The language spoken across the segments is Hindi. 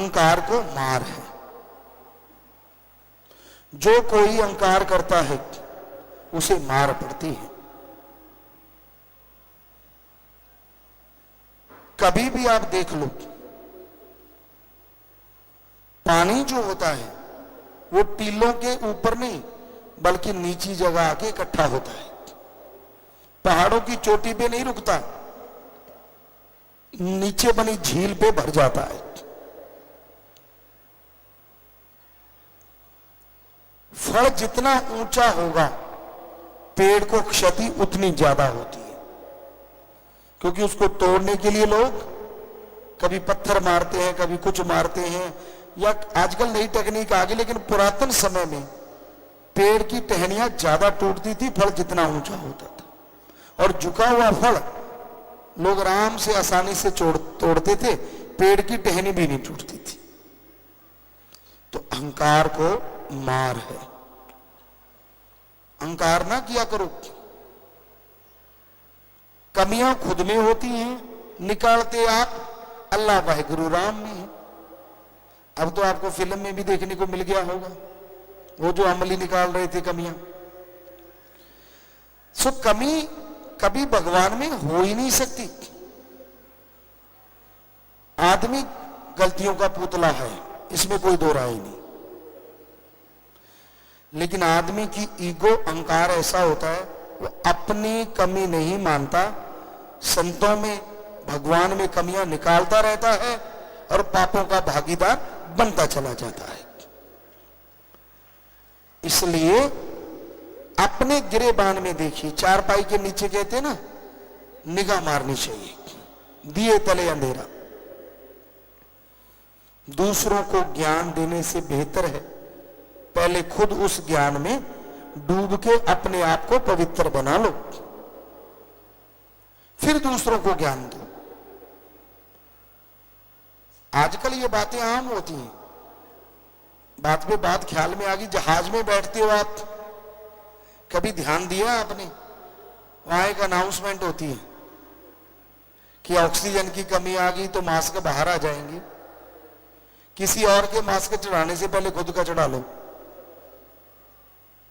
अहंकार को मार है। जो कोई अहंकार करता है उसे मार पड़ती है। कभी भी आप देख लो, पानी जो होता है वो टीलों के ऊपर नहीं बल्कि नीची जगह आके इकट्ठा होता है, पहाड़ों की चोटी पे नहीं रुकता, नीचे बनी झील पे भर जाता है। फल जितना ऊंचा होगा पेड़ को क्षति उतनी ज्यादा होती है, क्योंकि उसको तोड़ने के लिए लोग कभी पत्थर मारते हैं, कभी कुछ मारते हैं, या आजकल नई टेक्निक आ गई, लेकिन पुरातन समय में पेड़ की टहनियां ज्यादा टूटती थी फल जितना ऊंचा होता था, और झुका हुआ फल लोग आराम से आसानी से तोड़ते थे, पेड़ की टहनी भी नहीं टूटती थी। तो अहंकार को मार है। अहंकार ना किया करो। कमियां खुद में होती हैं, निकालते आप अल्लाह वाहिगुरु राम में है। अब तो आपको फिल्म में भी देखने को मिल गया होगा वो जो अमली निकाल रहे थे कमियां। सो कमी कभी भगवान में हो ही नहीं सकती। आदमी गलतियों का पुतला है, इसमें कोई दो राय नहीं, लेकिन आदमी की ईगो अहंकार ऐसा होता है वो अपनी कमी नहीं मानता, संतों में भगवान में कमियां निकालता रहता है और पापों का भागीदार बनता चला जाता है। इसलिए अपने गिरेबान में देखिए, चारपाई के नीचे कहते हैं ना, निगाह मारनी चाहिए, दिए तले अंधेरा। दूसरों को ज्ञान देने से बेहतर है पहले खुद उस ज्ञान में डूब के अपने आप को पवित्र बना लो, फिर दूसरों को ज्ञान दो। आजकल ये बातें आम होती हैं, बात पे बात ख्याल में आ गई। जहाज में बैठते हो आप, कभी ध्यान दिया आपने, वहां एक अनाउंसमेंट होती है कि ऑक्सीजन की कमी आ गई तो मास्क बाहर आ जाएंगे। किसी और के मास्क चढ़ाने से पहले खुद का चढ़ा लो।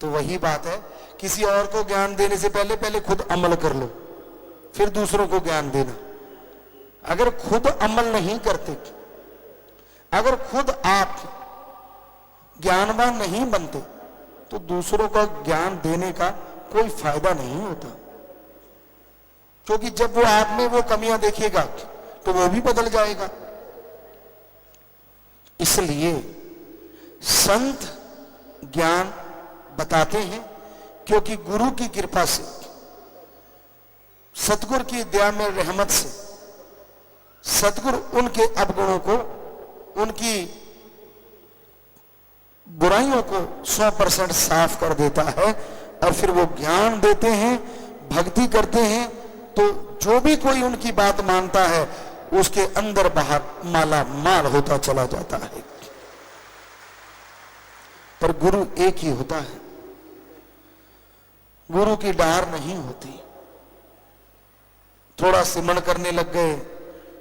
तो वही बात है, किसी और को ज्ञान देने से पहले पहले खुद अमल कर लो, फिर दूसरों को ज्ञान देना। अगर खुद अमल नहीं करते, अगर खुद आप ज्ञानवान नहीं बनते, तो दूसरों का ज्ञान देने का कोई फायदा नहीं होता, क्योंकि जब वो आप में वो कमियां देखेगा तो वो भी बदल जाएगा। इसलिए संत ज्ञान बताते हैं, क्योंकि गुरु की कृपा से, सतगुरु की दया में रहमत से, सतगुरु उनके अवगुणों को, उनकी बुराइयों को 100% साफ कर देता है, और फिर वो ज्ञान देते हैं, भक्ति करते हैं, तो जो भी कोई उनकी बात मानता है उसके अंदर बाहर माला माल होता चला जाता है। पर गुरु एक ही होता है, गुरु की डार नहीं होती। थोड़ा सिमरण करने लग गए,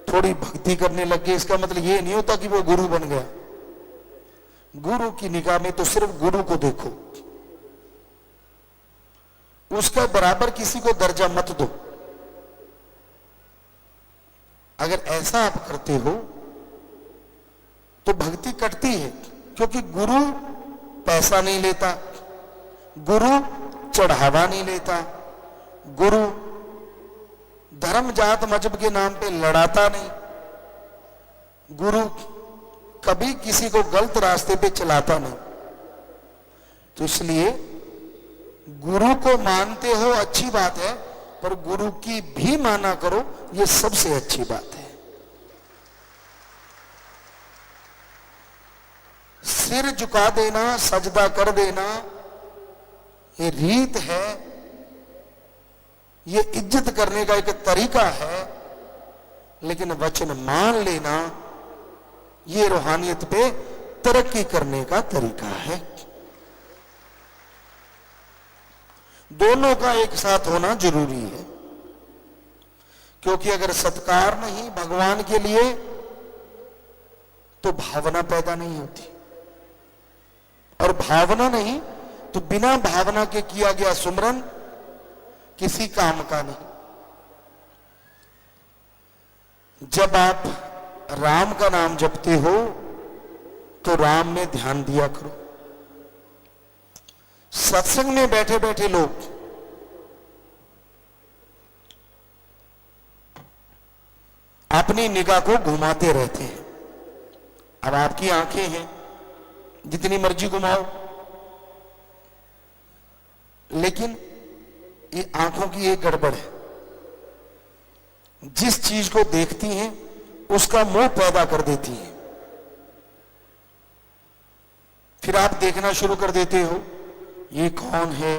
थोड़ी भक्ति करने लग गए, इसका मतलब ये नहीं होता कि वो गुरु बन गया। गुरु की निगाह में तो सिर्फ गुरु को देखो, उसका बराबर किसी को दर्जा मत दो। अगर ऐसा आप करते हो तो भक्ति कटती है, क्योंकि गुरु पैसा नहीं लेता, गुरु चढ़ावा नहीं लेता, गुरु धर्म जात मजहब के नाम पे लड़ाता नहीं, गुरु कभी किसी को गलत रास्ते पे चलाता नहीं। तो इसलिए गुरु को मानते हो अच्छी बात है, पर गुरु की भी माना करो, ये सबसे अच्छी बात है। सिर झुका देना, सजदा कर देना, ये रीत है, ये इज्जत करने का एक तरीका है, लेकिन वचन मान लेना ये रूहानियत पे तरक्की करने का तरीका है। दोनों का एक साथ होना जरूरी है, क्योंकि अगर सत्कार नहीं भगवान के लिए, तो भावना पैदा नहीं होती, और भावना नहीं तो बिना भावना के किया गया सुमरन किसी काम का नहीं। जब आप राम का नाम जपते हो तो राम में ध्यान दिया करो। सत्संग में बैठे बैठे लोग अपनी निगाह को घुमाते रहते हैं। अब आपकी आंखें हैं, जितनी मर्जी घुमाओ, लेकिन ये आंखों की एक गड़बड़ है। जिस चीज को देखती हैं उसका मोह पैदा कर देती हैं। फिर आप देखना शुरू कर देते हो, ये कौन है,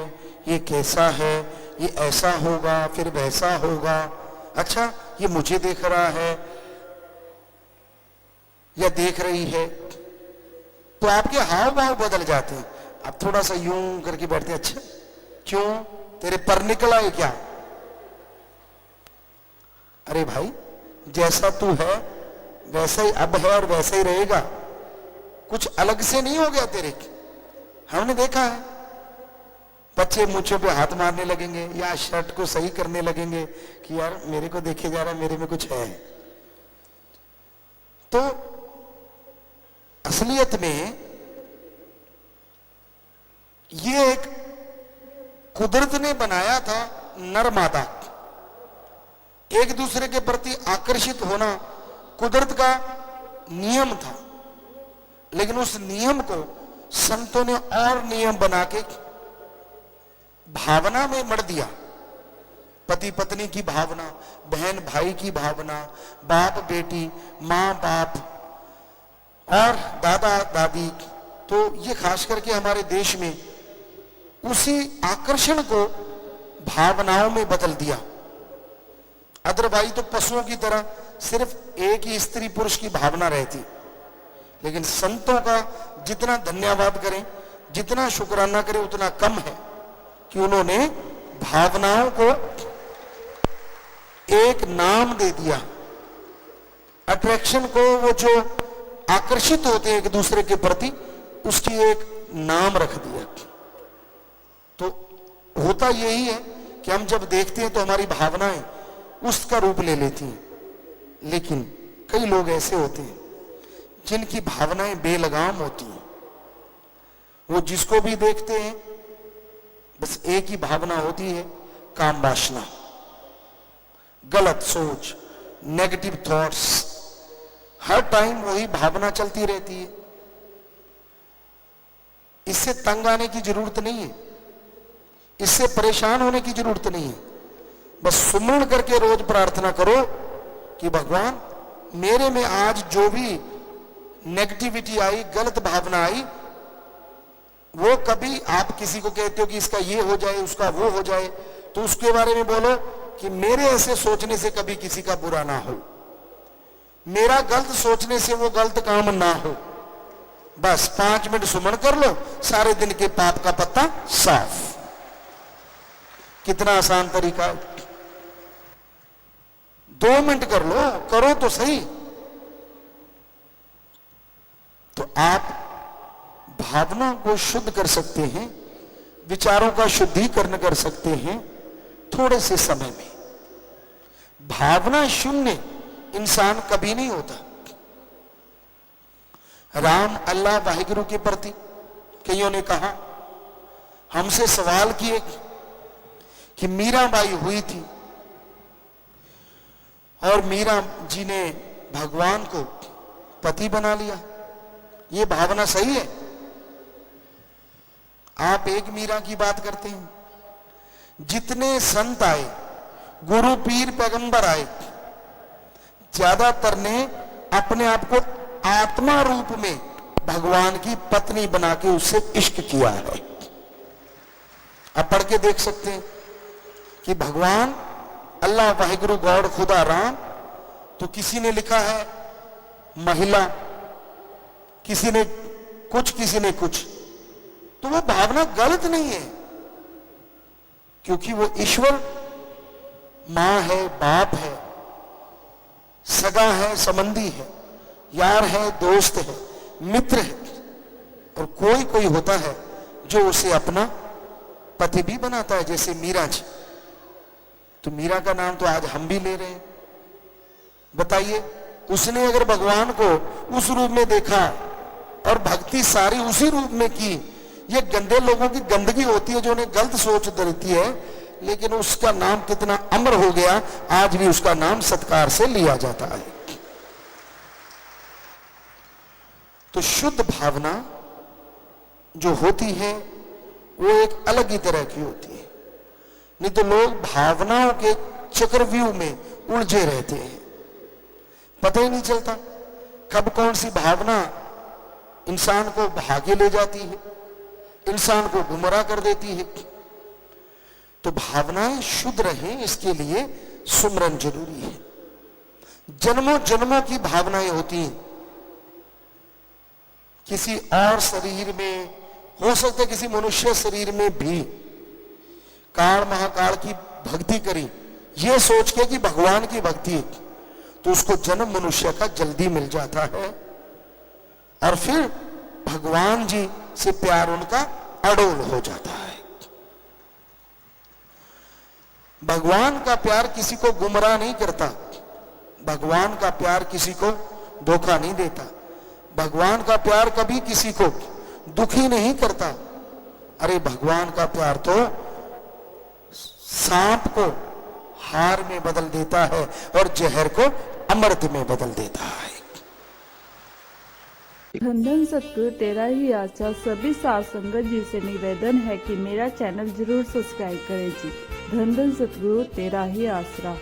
ये कैसा है, ये ऐसा होगा फिर वैसा होगा, अच्छा ये मुझे देख रहा है या देख रही है। तो आपके हाव भाव बदल जाते हैं। आप थोड़ा सा यूं करके बैठते हैं, अच्छा क्यों, तेरे पर निकला है क्या? अरे भाई, जैसा तू है वैसा ही अब है और वैसा ही रहेगा, कुछ अलग से नहीं हो गया तेरे। हमने देखा है बच्चे मुंछों पे हाथ मारने लगेंगे या शर्ट को सही करने लगेंगे कि यार मेरे को देखे जा रहा है, मेरे में कुछ है। तो असलियत में ये एक कुदरत ने बनाया था नर मादा, एक दूसरे के प्रति आकर्षित होना कुदरत का नियम था। लेकिन उस नियम को संतों ने और नियम बना के भावना में मर दिया। पति पत्नी की भावना, बहन भाई की भावना, बाप बेटी, मां बाप और दादा दादी। तो ये खास करके हमारे देश में उसी आकर्षण को भावनाओं में बदल दिया। अदरवाइज तो पशुओं की तरह सिर्फ एक ही स्त्री पुरुष की भावना रहती। लेकिन संतों का जितना धन्यवाद करें, जितना शुक्राना करें उतना कम है कि उन्होंने भावनाओं को एक नाम दे दिया। अट्रैक्शन को, वो जो आकर्षित होते हैं एक दूसरे के प्रति, उसकी एक नाम रख दिया। तो होता यही है कि हम जब देखते हैं तो हमारी भावनाएं उसका रूप ले लेती हैं। लेकिन कई लोग ऐसे होते हैं जिनकी भावनाएं बेलगाम होती हैं। वो जिसको भी देखते हैं बस एक ही भावना होती है, काम वासना, गलत सोच, नेगेटिव थॉट्स, हर टाइम वही भावना चलती रहती है। इससे तंग आने की जरूरत नहीं है, इससे परेशान होने की जरूरत नहीं है। बस सुमरण करके रोज प्रार्थना करो कि भगवान मेरे में आज जो भी नेगेटिविटी आई, गलत भावना आई, वो कभी आप किसी को कहते हो कि इसका ये हो जाए, उसका वो हो जाए, तो उसके बारे में बोलो कि मेरे ऐसे सोचने से कभी किसी का बुरा ना हो, मेरा गलत सोचने से वो गलत काम ना हो। बस 5 मिनट सुमन कर लो, सारे दिन के पाप का पत्ता साफ। कितना आसान तरीका है। 2 मिनट कर लो, करो तो सही। तो आप भावना को शुद्ध कर सकते हैं, विचारों का शुद्धिकरण कर सकते हैं थोड़े से समय में। भावना शून्य इंसान कभी नहीं होता। राम, अल्लाह, वाहिगुरु के प्रति कईयों ने कहा, हमसे सवाल किए कि मीराबाई हुई थी और मीरा जी ने भगवान को पति बना लिया, ये भावना सही है? आप एक मीरा की बात करते हैं। जितने संत आए, गुरु पीर पैगंबर आए, ज्यादातर ने अपने आप को आत्मा रूप में भगवान की पत्नी बना के उससे इश्क किया है। आप पढ़ के देख सकते हैं कि भगवान अल्लाह, वाहिगुरु, गॉड, खुदा, राम, तो किसी ने लिखा है महिला, किसी ने कुछ, किसी ने कुछ। तो वो भावना गलत नहीं है, क्योंकि वो ईश्वर मां है, बाप है, सगा है, संबंधी है, यार है, दोस्त है, मित्र है, और कोई कोई होता है जो उसे अपना पति भी बनाता है, जैसे मीरा जी। तो मीरा का नाम तो आज हम भी ले रहे हैं। बताइए, उसने अगर भगवान को उस रूप में देखा और भक्ति सारी उसी रूप में की, ये गंदे लोगों की गंदगी होती है जो उन्हें गलत सोच देती है, लेकिन उसका नाम कितना अमर हो गया, आज भी उसका नाम सत्कार से लिया जाता है। तो शुद्ध भावना जो होती है वो एक अलग ही तरह की होती है। नहीं तो लोग भावनाओं के चक्रव्यूह में उलझे रहते हैं, पता ही नहीं चलता कब कौन सी भावना इंसान को भागे ले जाती है, इंसान को गुमराह कर देती है। तो भावनाएं शुद्ध रहें, इसके लिए सुमरन जरूरी है। जन्मों जन्मों की भावनाएं होती हैं, किसी और शरीर में हो सकता है, किसी मनुष्य शरीर में भी काल महाकाल की भक्ति करी ये सोच के कि भगवान की भक्ति है, तो उसको जन्म मनुष्य का जल्दी मिल जाता है और फिर भगवान जी से प्यार उनका अडोल हो जाता है। भगवान का प्यार किसी को गुमराह नहीं करता, भगवान का प्यार किसी को धोखा नहीं देता, भगवान का प्यार कभी किसी को दुखी नहीं करता। अरे भगवान का प्यार तो सांप को हार में बदल देता है और जहर को अमृत में बदल देता है। धन धन सतगुरु तेरा ही आशा। सभी साध संगत जी से निवेदन है कि मेरा चैनल जरूर सब्सक्राइब करें जी। धन धन सतगुरु तेरा ही आसरा।